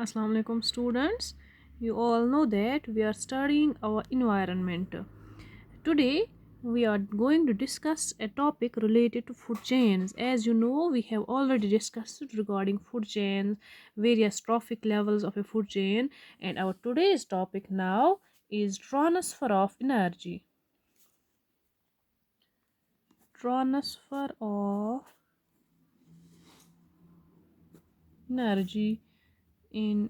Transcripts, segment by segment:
Assalamu alaikum students. You all know that we are studying our environment. Today we are going to discuss a topic related to food chains. As you know, we have already discussed regarding food chains, various trophic levels of a food chain, and our today's topic now is transfer of energy. Transfer of energy in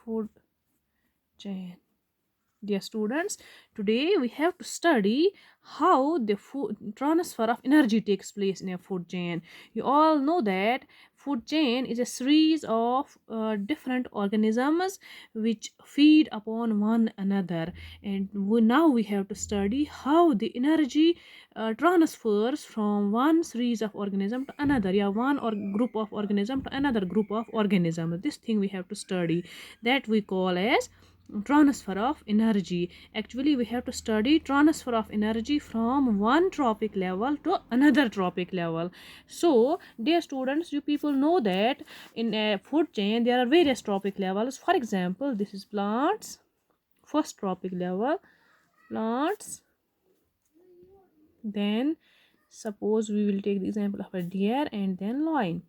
food chain. Dear students, today we have to study how the food transfer of energy takes place in a food chain. You all know that food chain is a series of different organisms which feed upon one another, and now we have to study how the energy transfers from one series of organism to another, yeah, one or group of organism to another group of organism. This thing we have to study, that we call as transfer of energy. Actually, we have to study transfer of energy from one tropic level to another tropic level. So dear students, you people know that in a food chain there are various tropic levels. For example, this is plants, first tropic level, plants. Then suppose we will take the example of a deer, and then lion.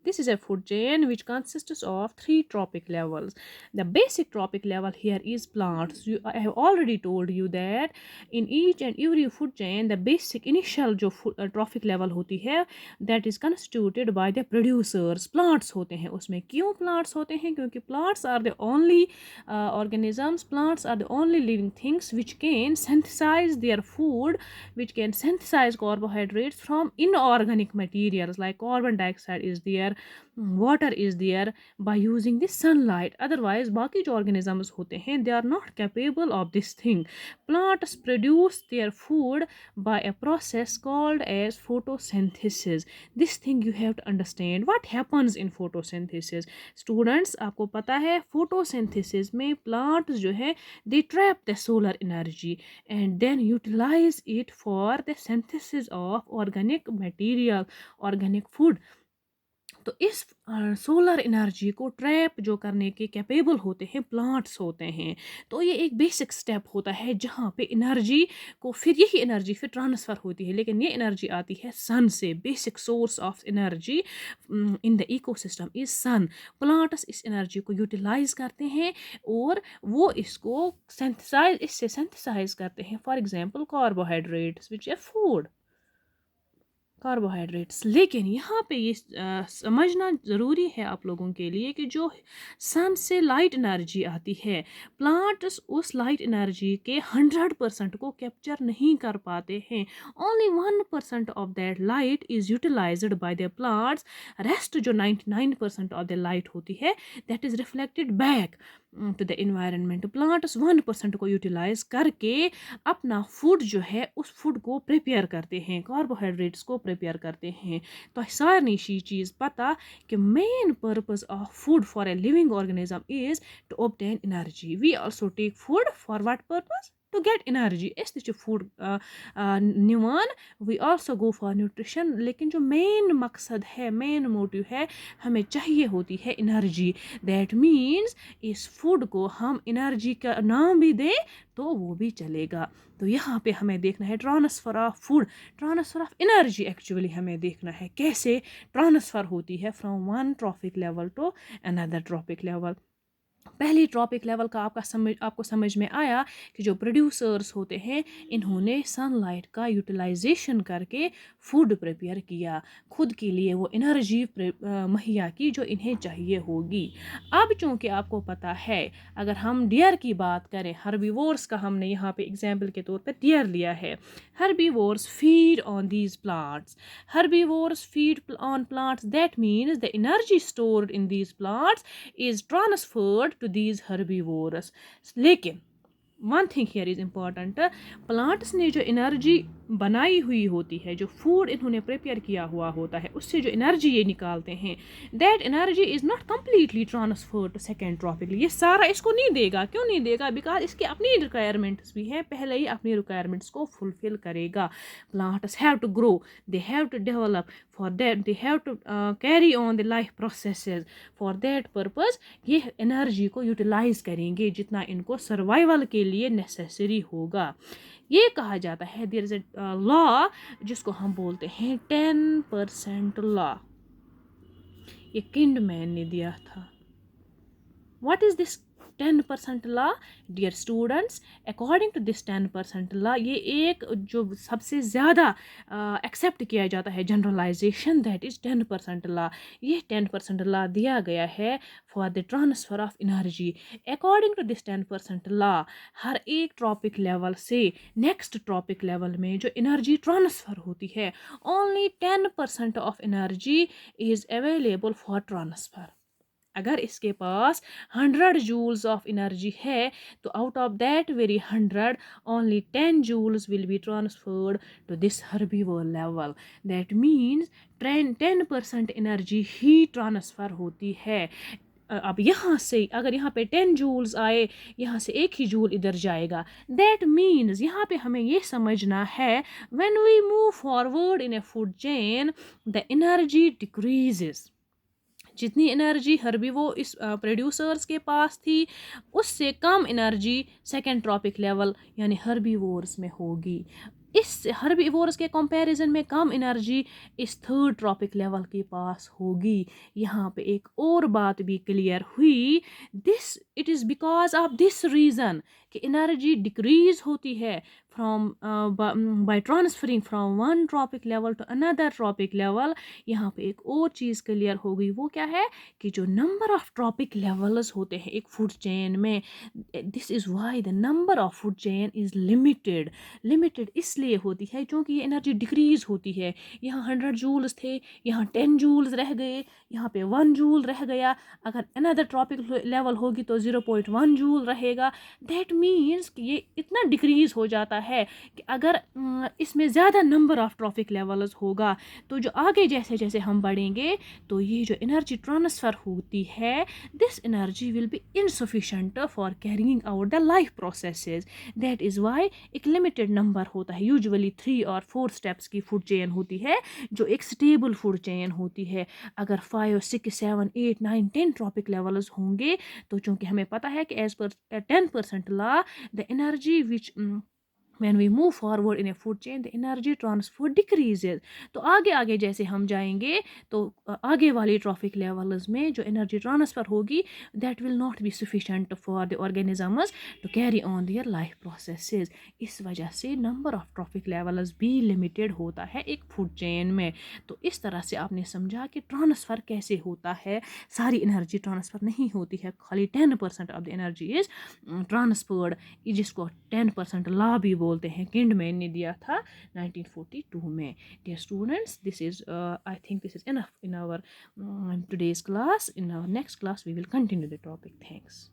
This is a food chain which consists of three tropic levels. The basic tropic level here is plants. I have already told you that in each and every food chain, the basic initial जो trophic level होती है, that is constituted by the producers. Plants होते हैं उसमें. क्यों plants होते हैं? क्योंकि plants are the only organisms, plants are the only living things which can synthesize their food, which can synthesize carbohydrates from inorganic materials like carbon dioxide is there, water is there, by using the sunlight. Otherwise बाकी जो organisms होते हैं, they are not capable of this thing. Plants produce their food by a process called as photosynthesis. This thing you have to understand. What happens in photosynthesis? Students, आपको पता है photosynthesis में plants जो है, they trap the solar energy and then utilize it for the synthesis of organic material, organic food. तो इस solar energy को trap जो करने के कैपेबल होते हैं प्लांट्स होते हैं. तो ये एक बेसिक स्टेप होता है जहाँ पे एनर्जी को फिर यही एनर्जी फिर ट्रांसफ़र होती है, लेकिन ये एनर्जी आती है सन से. Basic source of energy in the ecosystem is sun. Plants इस एनर्जी को यूटिलाइज करते हैं और वो इसको इससे सिंथेसाइज करते हैं. For example carbohydrates which a food, carbohydrates. लेकिन यहाँ पे ये समझना ज़रूरी है आप लोगों के लिए कि जो सन से लाइट एनर्जी आती है, प्लांट्स उस लाइट एनर्जी के 100% को कैप्चर नहीं कर पाते हैं. Only 1% of that light is utilised by the plants. Rest जो 99% ऑफ द लाइट होती है, that is reflected back to the environment. Plants 1% को यूटिलाइज करके अपना फूड जो है उस फूड को प्रिपेयर करते हैं, कार्बोहाइड्रेट्स को प्रिपेयर करते हैं. तो सारी चीज़ पता कि main purpose of food for a living organism is to obtain energy. We also take food for what purpose? To get energy. As the food निवान, we also go for nutrition. लेकिन जो मेन मकसद है, main motive है, हमें चाहिए होती है एनर्जी. दैट मीन्स इस फूड को हम एनर्जी का नाम भी दें तो वो भी चलेगा. तो यहाँ पे हमें देखना है transfer of food, transfer of energy. Actually हमें देखना है कैसे ट्रांसफ़र होती है from one trophic level to another trophic level. पहली ट्रॉपिक लेवल का आपको समझ में आया कि जो प्रोड्यूसर्स होते हैं, इन्होंने सनलाइट का यूटिलाइजेशन करके फूड प्रिपेयर किया, खुद के लिए वो एनर्जी मुहैया की जो इन्हें चाहिए होगी. अब चूंकि आपको पता है, अगर हम डियर की बात करें, हर्बीवोर्स का हमने यहाँ पे एग्जाम्पल के तौर पर डियर लिया है. Herbivores feed on these plants. Herbivores feed on plants. That means the energy stored in these plants is transferred to these herbivores. लेकिन one thing here is important, plants ने जो energy बनाई हुई होती है, जो फूड इन्होंने प्रिपेयर किया हुआ होता है, उससे जो एनर्जी ये निकालते हैं, that energy is not completely transfer to second trophic. ये सारा इसको नहीं देगा। क्यों नहीं देगा? बिकॉज इसकी अपनी रिक्वायरमेंट्स भी हैं, पहले ही अपनी रिक्वायरमेंट्स को फुलफिल करेगा। Plants have to grow, they have to develop, for that they have to carry on the life processes. For that purpose ये एनर्जी को यूटिलाइज करेंगे जितना इनको सर्वाइवल के लिए नेसेसरी होगा। ये कहा जाता है देयर इज अ लॉ जिसको हम बोलते हैं 10% लॉ। ये किंडमैन ने दिया था। What is this 10% law? Dear students, according to this 10% law, ये एक जो सबसे ज़्यादा एक्सेप्ट किया जाता है जनरलाइजेशन, दैट इज़ 10% लॉ। ये 10% लॉ दिया गया है for the transfer of energy. According to this 10% law, हर एक ट्रॉपिक लेवल से नेक्स्ट ट्रॉपिक लेवल में जो एनर्जी ट्रांसफ़र होती है, only 10% of energy is available for transfer. अगर इसके पास 100 जूल्स ऑफ एनर्जी है, तो out of that very 100 only 10 joules will be transferred to this herbivore level. That means 10% energy ही ट्रांसफ़र होती है। अब यहाँ से अगर यहाँ पे 10 जूल्स आए, यहाँ से एक ही जूल इधर जाएगा। दैट मीन्स यहाँ पे हमें ये समझना है, when we move forward in a food chain, the energy decreases. जितनी एनर्जी हर्बीवो इस प्रोड्यूसर्स के पास थी, उससे कम एनर्जी सेकेंड ट्रॉपिक लेवल यानी हर्बीवोर्स में होगी। इस हर्बीवोर्स के कंपैरिजन में कम एनर्जी इस थर्ड ट्रॉपिक लेवल के पास होगी। यहाँ पे एक और बात भी क्लियर हुई, this it is because of this reason कि एनर्जी डिक्रीज होती है from by transferring from one trophic level to another trophic level. यहाँ पे एक और चीज़ क्लियर हो गई, वो क्या है कि जो नंबर ऑफ ट्रॉपिक लेवल्स होते हैं एक फूड चेन में, this is why the number of food chain is limited. Limited इसलिए होती है क्योंकि ये एनर्जी डिक्रीज होती है। यहाँ 100 जूल्स थे, यहाँ 10 जूल्स रह गए, यहाँ पे 1 जूल रह गया। अगर अनदर ट्रॉपिक लेवल होगी तो 0.1 जूल रहेगा। दैट मीन्स कि ये इतना डिक्रीज हो जाता है कि अगर इसमें ज़्यादा नंबर ऑफ ट्रॉपिक लेवल्स होगा, तो जो आगे जैसे जैसे हम बढ़ेंगे, तो ये जो एनर्जी ट्रांसफ़र होती है, this energy will be insufficient for carrying out the life processes. That is why एक लिमिटेड नंबर होता है, यूजुअली 3 और 4 स्टेप्स की फूड चेन होती है, जो एक स्टेबल फूड चेन होती है। अगर 5, 6, 7, 8, 9, 10 ट्रॉपिक लेवल्स होंगे, तो चूँकि हमें पता है कि एज पर 10% law, the energy which when we move forward in a food chain, the energy transfer decreases। तो आगे आगे जैसे हम जाएंगे, तो आगे वाली ट्रॉफिक लेवल्स में जो एनर्जी ट्रांसफ़र होगी, that will not be sufficient for the organisms to carry on their life processes। इस वजह से नंबर ऑफ ट्रॉफिक लेवल्स भी लिमिटेड होता है एक फूड चेन में। तो इस तरह से आपने समझा कि ट्रांसफ़र कैसे होता है। सारी एनर्जी ट्रांसफ़र नहीं होती है, खाली 10% of the energy is transferred, जिसको 10% लॉ भी बोलते हैं, किंडमैन ने दिया था 1942 में। Dear students, this is I think this is enough in our today's class. In our next class we will continue the topic. Thanks.